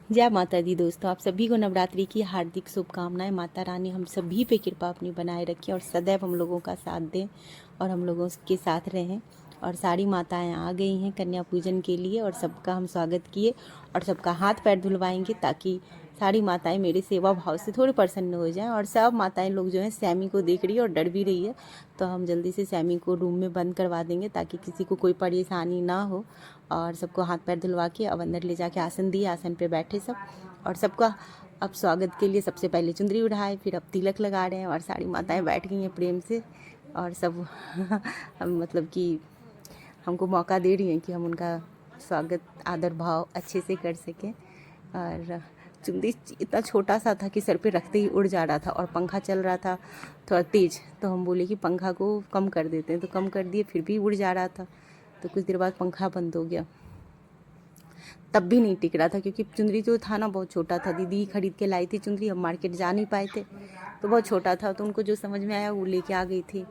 जय माता दी दोस्तों, आप सभी को नवरात्रि की हार्दिक शुभकामनाएं। माता रानी हम सभी पे कृपा अपनी बनाए रखें और सदैव हम लोगों का साथ दें और हम लोगों के साथ रहें। और सारी माताएं आ गई हैं कन्या पूजन के लिए और सबका हम स्वागत किए और सबका हाथ पैर धुलवाएंगे ताकि सारी माताएं मेरे सेवा भाव से थोड़ी प्रसन्न हो जाएं। और सब माताएं लोग जो हैं सैमी को देख रही है और डर भी रही है, तो हम जल्दी से सैमी को रूम में बंद करवा देंगे ताकि किसी को कोई परेशानी ना हो। और सबको हाथ पैर धुलवा के अब अंदर ले जाके आसन दिए, आसन पे बैठे सब। और सबका अब स्वागत के लिए सबसे पहले चुंदरी उठाए, फिर अब तिलक लगा रहे हैं और सारी माताएं बैठ गई हैं प्रेम से और सब हम मतलब कि हमको मौका दे रही हैं कि हम उनका स्वागत आदर भाव अच्छे से कर सकें। और चुंदी इतना छोटा सा था कि सर पे रखते ही उड़ जा रहा था और पंखा चल रहा था थोड़ा तेज, तो हम बोले कि पंखा को कम कर देते हैं, तो कम कर दिए, फिर भी उड़ जा रहा था। तो कुछ देर बाद पंखा बंद हो गया, तब भी नहीं टिक रहा था क्योंकि चुंदरी जो था ना बहुत छोटा था। दीदी खरीद के लाई थी चुंदरी, हम मार्केट जा नहीं पाए थे तो बहुत छोटा था, तो उनको जो समझ में आया वो लेके आ गई थी।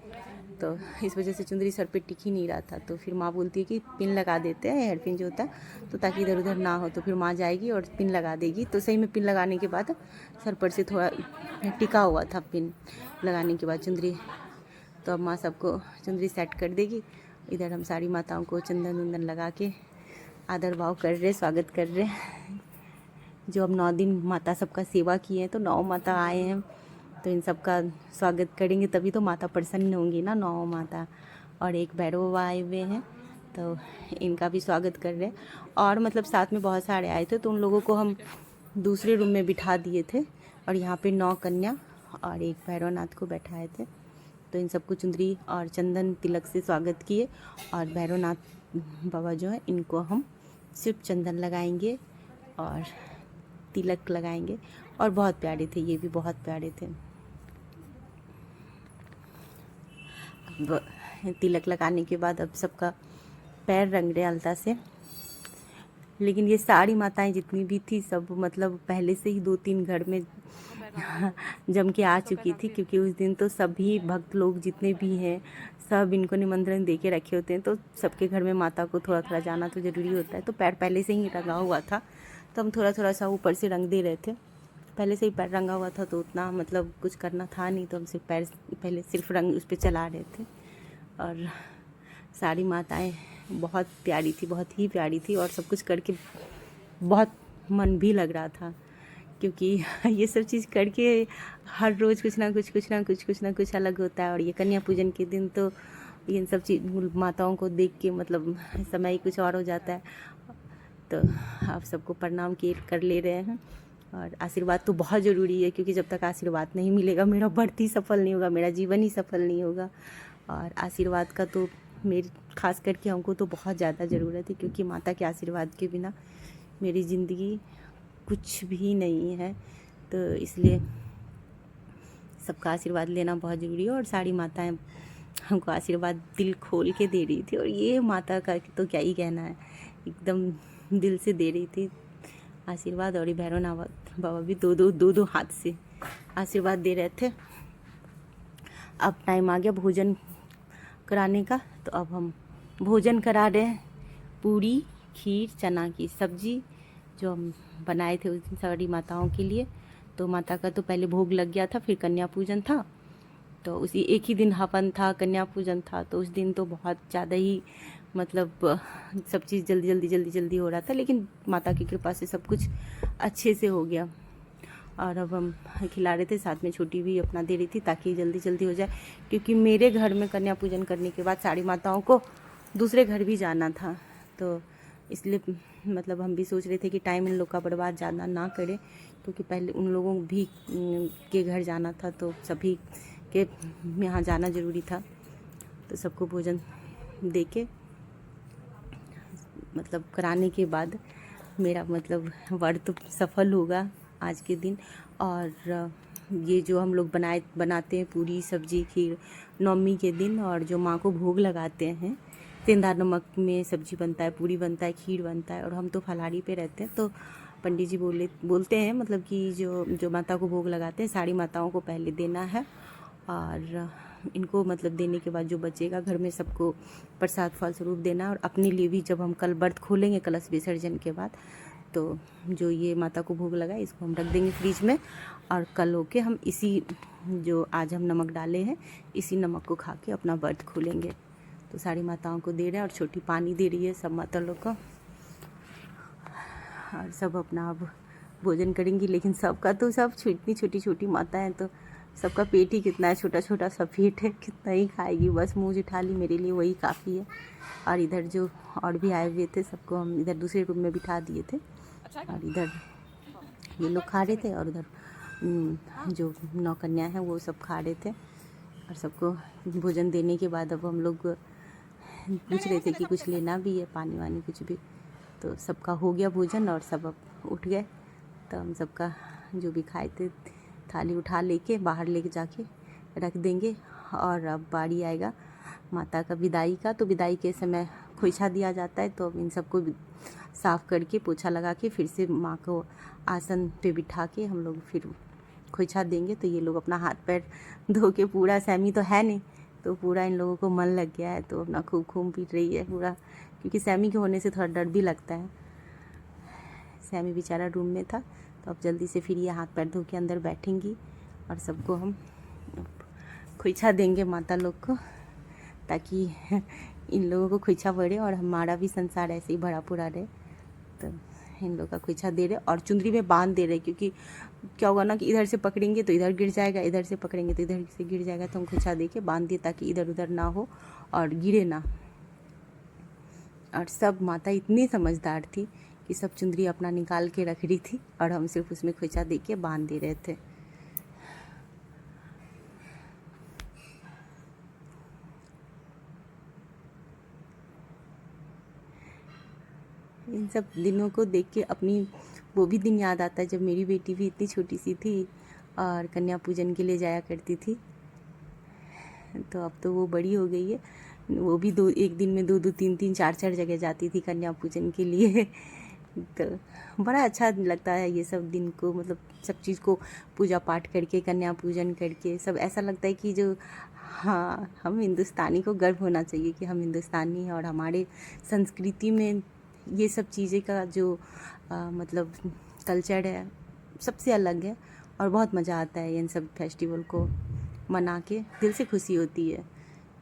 तो इस वजह से चुंदरी सर पे टिक ही नहीं रहा था। तो फिर माँ बोलती है कि पिन लगा देते हैं, हेयर पिन जो होता है, तो ताकि इधर उधर ना हो। तो फिर माँ जाएगी और पिन लगा देगी। तो सही में पिन लगाने के बाद सर पर से थोड़ा टिका हुआ था पिन लगाने के बाद चुंदरी। तो अब माँ सबको चुंदरी सेट कर देगी। इधर हम सारी माताओं को चंदन वंदन लगा के आदर भाव कर रहे, स्वागत कर रहे। जो अब 9 दिन माता सबका सेवा किए हैं, तो 9 माता आए हैं, तो इन सब का स्वागत करेंगे तभी तो माता प्रसन्न होंगी ना, 9 माता। और एक भैरव बाबा आए हुए हैं, तो इनका भी स्वागत कर रहे हैं। और मतलब साथ में बहुत सारे आए थे, तो उन लोगों को हम दूसरे रूम में बिठा दिए थे और यहाँ पे 9 कन्या और एक भैरवनाथ को बैठाए थे। तो इन सबको चुंदरी और चंदन तिलक से स्वागत किए। और भैरवनाथ बाबा जो है इनको हम सिर्फ चंदन लगाएंगे और तिलक लगाएंगे। और बहुत प्यारे थे, ये भी बहुत प्यारे थे। अब तिलक लगाने के बाद अब सबका पैर रंग रहे अलता से। लेकिन ये सारी माताएं जितनी भी थी सब मतलब पहले से ही 2-3 घर में जम के आ चुकी थी, क्योंकि उस दिन तो सभी भक्त लोग जितने भी हैं सब इनको निमंत्रण दे के रखे होते हैं, तो सबके घर में माता को थोड़ा थोड़ा जाना तो ज़रूरी होता है। तो पैर पहले से ही रंगा हुआ था, तो हम थोड़ा थोड़ा सा ऊपर से रंग दे रहे थे। पहले से ही पैर रंगा हुआ था तो उतना मतलब कुछ करना था नहीं, तो हम सिर्फ पैर पहले सिर्फ रंग उस पर चला रहे थे। और सारी माताएं बहुत प्यारी थी, बहुत ही प्यारी थी और सब कुछ करके बहुत मन भी लग रहा था, क्योंकि ये सब चीज़ करके हर रोज़ कुछ ना कुछ अलग होता है। और ये कन्या पूजन के दिन तो इन सब चीज़ माताओं को देख के मतलब समय ही कुछ और हो जाता है। तो आप सबको प्रणाम कर ले रहे हैं। और आशीर्वाद तो बहुत ज़रूरी है, क्योंकि जब तक आशीर्वाद नहीं मिलेगा मेरा व्रत ही सफल नहीं होगा, मेरा जीवन ही सफल नहीं होगा। और आशीर्वाद का तो मेरी खास करके हमको तो बहुत ज़्यादा ज़रूरत है, क्योंकि माता के आशीर्वाद के बिना मेरी ज़िंदगी कुछ भी नहीं है। तो इसलिए सबका आशीर्वाद लेना बहुत ज़रूरी है। और सारी माताएं हमको आशीर्वाद दिल खोल के दे रही थी, और ये माता का तो क्या ही कहना है, एकदम दिल से दे रही थी आशीर्वाद। और ये भैरवनाथ बाबा भी दो हाथ से आशीर्वाद दे रहे थे। अब टाइम आ गया भोजन कराने का, तो अब हम भोजन करा रहे हैं। पूरी, खीर, चना की सब्जी जो हम बनाए थे उस दिन सारी माताओं के लिए। तो माता का तो पहले भोग लग गया था, फिर कन्या पूजन था, तो उसी एक ही दिन हवन था, कन्या पूजन था। तो उस दिन तो बहुत ज़्यादा ही मतलब सब चीज़ जल्दी हो रहा था, लेकिन माता की कृपा से सब कुछ अच्छे से हो गया। और अब हम खिला रहे थे, साथ में छोटी भी अपना दे रही थी ताकि जल्दी हो जाए, क्योंकि मेरे घर में कन्या पूजन करने के बाद सारी माताओं को दूसरे घर भी जाना था। तो इसलिए मतलब हम भी सोच रहे थे कि टाइम इन लोग का बर्बाद ज़्यादा ना करें, क्योंकि पहले उन लोगों भी के घर जाना था, तो सभी के यहाँ जाना ज़रूरी था। तो सबको भोजन दे के मतलब कराने के बाद मेरा मतलब व्रत सफल होगा आज के दिन। और ये जो हम लोग बनाते हैं पूरी सब्जी खीर नवमी के दिन, और जो माँ को भोग लगाते हैं, सेंधा नमक में सब्जी बनता है, पूरी बनता है, खीर बनता है, और हम तो फलाहारी पे रहते हैं। तो पंडित जी बोलते हैं मतलब कि जो माता को भोग लगाते हैं सारी माताओं को पहले देना है, और इनको मतलब देने के बाद जो बचेगा घर में सबको प्रसाद फल स्वरूप देना। और अपने लिए भी जब हम कल व्रत खोलेंगे कलश विसर्जन के बाद, तो जो ये माता को भोग लगा इसको हम रख देंगे फ्रिज में, और कल होके हम इसी जो आज हम नमक डाले हैं इसी नमक को खा के अपना व्रत खोलेंगे। तो सारी माताओं को दे रहे हैं और छोटी पानी दे रही है सब माता लोग को, और सब अपना अब भोजन करेंगी। लेकिन सबका तो सब इतनी छोटी छोटी माता हैं तो सबका पेट ही कितना है, छोटा छोटा सा पेट है, कितना ही खाएगी, बस मुँह उठा ली, मेरे लिए वही काफ़ी है। और इधर जो और भी आए हुए थे सबको हम इधर दूसरे रूम में बिठा दिए थे, और इधर ये लोग खा रहे थे, और उधर जो 9 कन्या हैं वो सब खा रहे थे। और सबको भोजन देने के बाद अब हम लोग पूछ रहे थे कि कुछ लेना भी है, पानी वानी कुछ भी। तो सबका हो गया भोजन और सब अब उठ गए। तो हम सबका जो भी खाए थे थाली उठा लेके बाहर लेके जाके रख देंगे। और अब बारी आएगा माता का विदाई का। तो विदाई के समय खोइछा दिया जाता है, तो अब इन सबको साफ़ करके पोछा लगा के फिर से माँ को आसन पे बिठा के हम लोग फिर खोइछा देंगे। तो ये लोग अपना हाथ पैर धो के, पूरा सैमी तो है नहीं तो पूरा इन लोगों को मन लग गया है, तो अपना खूब घूम पीट रही है पूरा, क्योंकि सैमी के होने से थोड़ा डर भी लगता है। सैमी बेचारा रूम में था, तो अब जल्दी से फिर ये हाथ पैर धो के अंदर बैठेंगी और सबको हम खोइछा देंगे माता लोग को, ताकि इन लोगों को खोइछा पड़े और हमारा भी संसार ऐसे ही भरा पूरा रहे। तो इन लोगों का खोइछा दे रहे और चुंदरी में बांध दे रहे, क्योंकि क्या होगा ना कि इधर से पकड़ेंगे तो इधर गिर जाएगा, इधर से पकड़ेंगे तो इधर से गिर जाएगा। तो हम खोइछा दे के बांध दिए ताकि इधर उधर ना हो और गिरे ना। और सब माता इतनी समझदार थी कि सब चुंदरी अपना निकाल के रख रही थी और हम सिर्फ उसमें खोइछा दे के बांध दे रहे थे। इन सब दिनों को देख के अपनी वो भी दिन याद आता है जब मेरी बेटी भी इतनी छोटी सी थी और कन्या पूजन के लिए जाया करती थी। तो अब तो वो बड़ी हो गई है, वो भी एक दिन में 2-2, 3-3, 4-4 जगह जाती थी कन्या पूजन के लिए। तो बड़ा अच्छा लगता है ये सब दिन को, मतलब सब चीज़ को पूजा पाठ करके कन्या पूजन करके सब ऐसा लगता है कि जो हाँ हम हिंदुस्तानी को गर्व होना चाहिए कि हम हिंदुस्तानी हैं और हमारे संस्कृति में ये सब चीज़ें का जो मतलब कल्चर है सबसे अलग है। और बहुत मज़ा आता है इन सब फेस्टिवल को मना के, दिल से खुशी होती है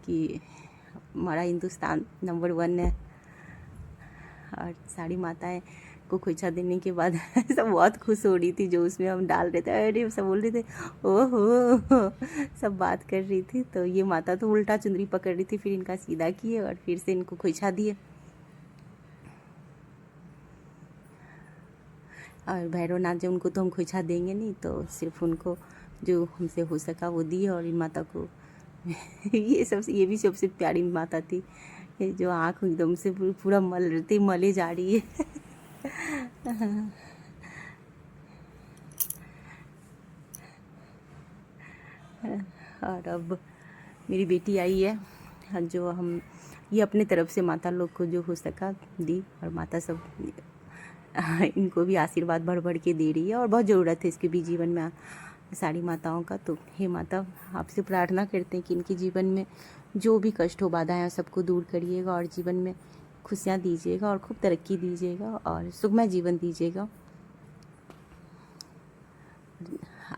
कि हमारा हिंदुस्तान नंबर 1 है। और सारी माताएं को खोइछा देने के बाद सब बहुत खुश हो रही थी, जो उसमें हम डाल रहे थे, अरे सब बोल रहे थे ओहो, सब बात कर रही थी। तो ये माता तो उल्टा चुंदरी पकड़ रही थी, फिर इनका सीधा किए और फिर से इनको खोइछा दिए। और भैरवनाथ जो उनको तो हम खोइछा देंगे नहीं, तो सिर्फ उनको जो हमसे हो सका वो दिए। और इन माता को ये भी सबसे प्यारी माता थी, जो आँख एकदम से पूरा मले जा रही है। और अब मेरी बेटी आई है, जो हम ये अपने तरफ से माता लोग को जो हो सका दी, और माता सब इनको भी आशीर्वाद भर भर के दे रही है। और बहुत ज़रूरत है इसके भी जीवन में सारी माताओं का। तो हे माता, आपसे प्रार्थना करते हैं कि इनके जीवन में जो भी कष्ट हो, बाधाएं, सबको दूर करिएगा और जीवन में खुशियाँ दीजिएगा और खूब तरक्की दीजिएगा और सुखमय जीवन दीजिएगा।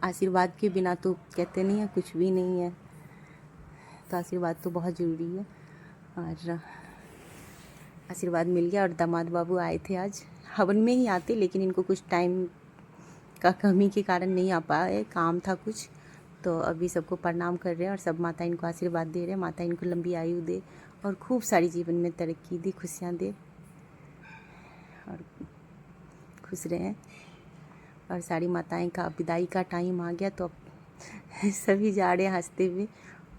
आशीर्वाद के बिना तो कहते नहीं है कुछ भी नहीं है, तो आशीर्वाद तो बहुत ज़रूरी है। और आशीर्वाद मिल गया। और दामाद बाबू आए थे आज, हवन में ही आते, लेकिन इनको कुछ टाइम का कमी के कारण नहीं आ पाए, काम था कुछ। तो अभी सबको प्रणाम कर रहे हैं और सब माता इनको आशीर्वाद दे रहे हैं। माता इनको लंबी आयु दे और खूब सारी जीवन में तरक्की दे, खुशियाँ दे और खुश रहें। और सारी माताएं का विदाई का टाइम आ गया, तो अब सभी जा रहे हैं हंसते हुए।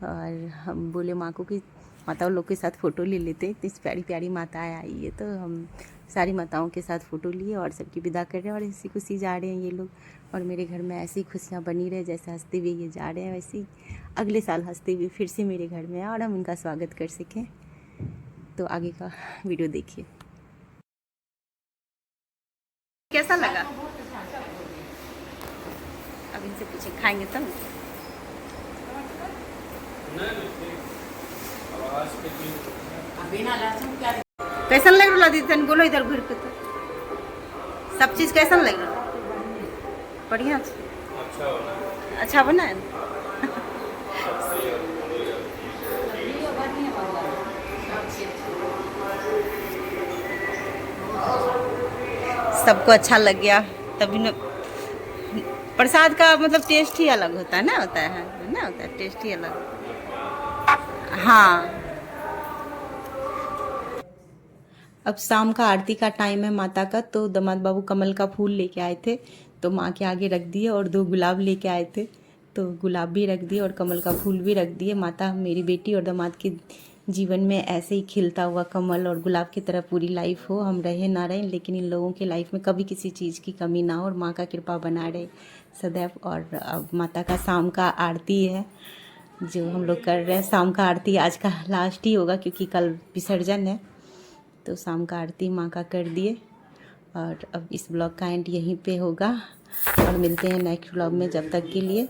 और हम बोले माँ को कि माताओं लोग के साथ फ़ोटो ले लेते हैं, इतनी प्यारी प्यारी माताएं आई है। तो हम सारी माताओं के साथ फ़ोटो लिए और सबकी विदा कर रहे हैं और ऐसी खुशी जा रहे हैं ये लोग। और मेरे घर में ऐसी खुशियाँ बनी रहे, जैसे हंसते हुए ये जा रहे हैं वैसे ही अगले साल हंसते हुए फिर से मेरे घर में आए और हम इनका स्वागत कर सकें। तो आगे का वीडियो देखिए। कैसा लगा? अब इनसे पूछे, खाएंगे तब? कैसा लग रहा दीदी? बोलो इधर घूर के। तो सब चीज़ कैसन लग रहा? बढ़िया, अच्छा बना है। सबको अच्छा लग गया तभी न। प्रसाद का मतलब टेस्ट ही अलग होता है ना, होता है टेस्ट ही अलग। हाँ, अब शाम का आरती का टाइम है माता का, तो दामाद बाबू कमल का फूल लेके आए थे, तो माँ के आगे रख दिए, और 2 गुलाब लेके आए थे, तो गुलाब भी रख दिए और कमल का फूल भी रख दिए। माता मेरी बेटी और दामाद के जीवन में ऐसे ही खिलता हुआ कमल और गुलाब की तरह पूरी लाइफ हो, हम रहे ना रहें, लेकिन इन लोगों के लाइफ में कभी किसी चीज़ की कमी ना हो, और माँ का कृपा बना रहे सदैव। और अब माता का शाम का आरती है जो हम लोग कर रहे हैं। शाम का आरती आज का लास्ट ही होगा, क्योंकि कल विसर्जन है, तो शाम का आरती माँ का कर दिए। और अब इस ब्लॉग का एंड यहीं पे होगा, और मिलते हैं नेक्स्ट ब्लॉग में। जब तक के लिए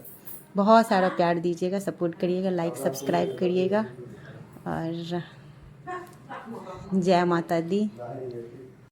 बहुत सारा प्यार दीजिएगा, सपोर्ट करिएगा, लाइक सब्सक्राइब करिएगा, और जय माता दी।